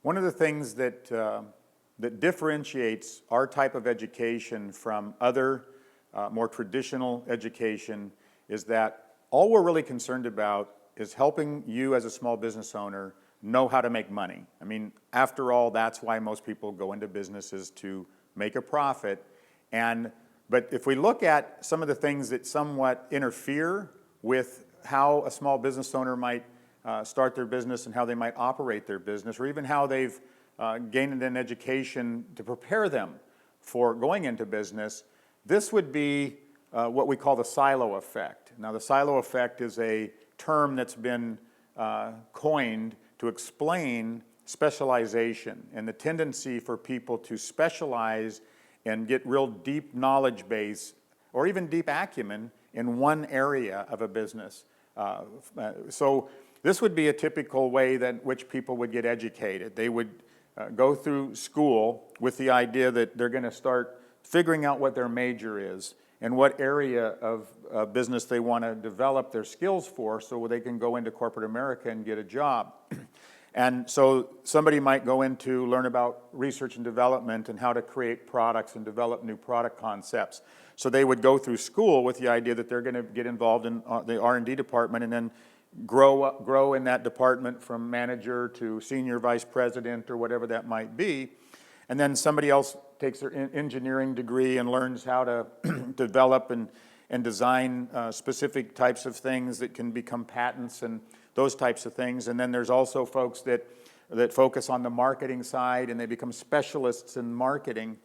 One of the things that, that differentiates our type of education from other more traditional education is that all we're really concerned about is helping you as a small business owner know how to make money. I mean, after all, that's why most people go into businesses, to make a profit. But if we look at some of the things that somewhat interfere with how a small business owner might start their business and how they might operate their business, or even how they've gained an education to prepare them for going into business, this would be what we call the silo effect. Now, the silo effect is a term that's been coined to explain specialization and the tendency for people to specialize and get real deep knowledge base or even deep acumen in one area of a business. So this would be a typical way that which people would get educated. They would go through school with the idea that they're going to start figuring out what their major is and what area of business they want to develop their skills for, so they can go into corporate America and get a job. And so somebody might go into learn about research and development and how to create products and develop new product concepts. So they would go through school with the idea that they're going to get involved in the R&D department and then grow in that department from manager to senior vice president or whatever that might be. And then somebody else takes their engineering degree and learns how to develop and design specific types of things that can become patents and those types of things. And then there's also folks that focus on the marketing side and they become specialists in marketing.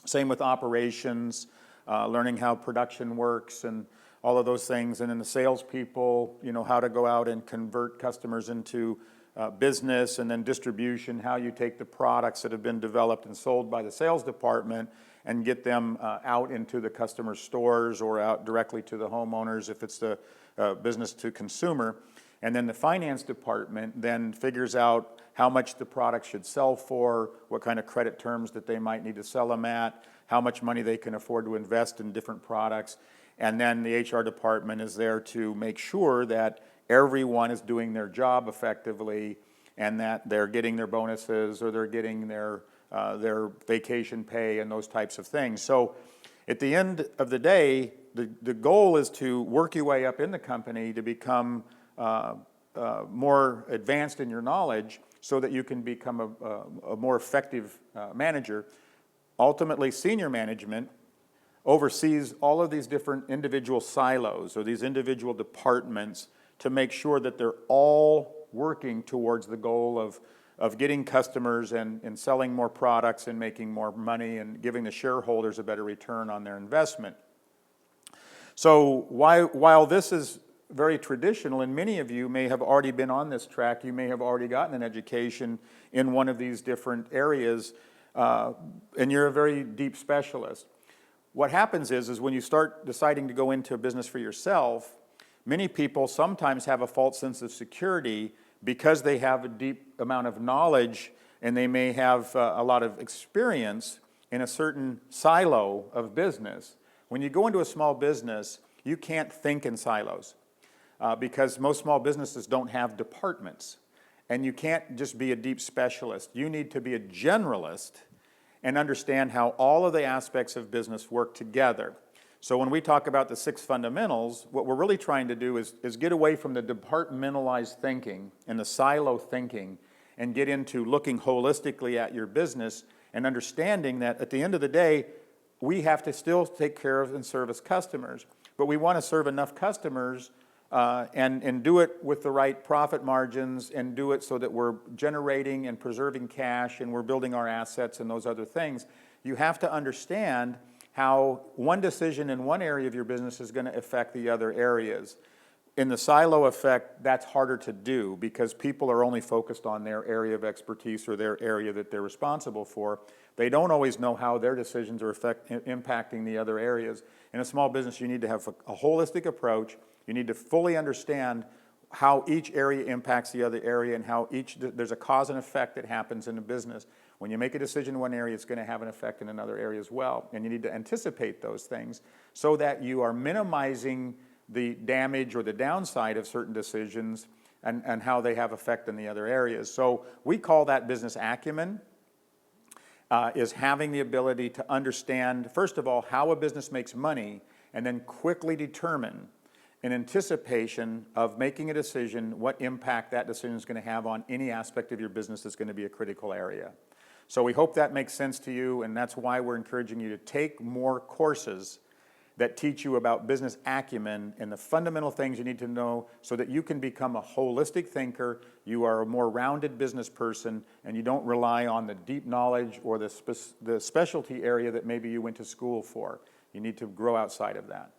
Same with operations, learning how production works and all of those things. And then the salespeople, you know, how to go out and convert customers into business, and then distribution, how you take the products that have been developed and sold by the sales department and get them out into the customer stores or out directly to the homeowners if it's the business to consumer. And then the finance department then figures out how much the product should sell for, what kind of credit terms that they might need to sell them at, how much money they can afford to invest in different products. And then the HR department is there to make sure that everyone is doing their job effectively and that they're getting their bonuses or they're getting their vacation pay and those types of things. So at the end of the day, the goal is to work your way up in the company to become more advanced in your knowledge so that you can become a more effective manager. Ultimately, senior management oversees all of these different individual silos or these individual departments to make sure that they're all working towards the goal of getting customers and selling more products and making more money and giving the shareholders a better return on their investment. So while this is very traditional, and many of you may have already been on this track, you may have already gotten an education in one of these different areas, and you're a very deep specialist. What happens is when you start deciding to go into a business for yourself, many people sometimes have a false sense of security because they have a deep amount of knowledge and they may have a lot of experience in a certain silo of business. When you go into a small business, you can't think in silos because most small businesses don't have departments. And you can't just be a deep specialist. You need to be a generalist and understand how all of the aspects of business work together. So when we talk about the 6 fundamentals, what we're really trying to do is get away from the departmentalized thinking and the silo thinking and get into looking holistically at your business and understanding that at the end of the day, we have to still take care of and service customers. But we want to serve enough customers and do it with the right profit margins and do it so that we're generating and preserving cash and we're building our assets and those other things. You have to understand how one decision in one area of your business is going to affect the other areas. In the silo effect, that's harder to do because people are only focused on their area of expertise or their area that they're responsible for. They don't always know how their decisions are impacting the other areas. In a small business, you need to have a holistic approach. You need to fully understand how each area impacts the other area and how there's a cause and effect that happens in a business. When you make a decision in one area, it's going to have an effect in another area as well. And you need to anticipate those things so that you are minimizing the damage or the downside of certain decisions and how they have effect in the other areas. So we call that business acumen, is having the ability to understand, first of all, how a business makes money, and then quickly determine, in anticipation of making a decision, what impact that decision is going to have on any aspect of your business that's going to be a critical area. So we hope that makes sense to you, and that's why we're encouraging you to take more courses that teach you about business acumen and the fundamental things you need to know so that you can become a holistic thinker, you are a more rounded business person, and you don't rely on the deep knowledge or the specialty area that maybe you went to school for. You need to grow outside of that.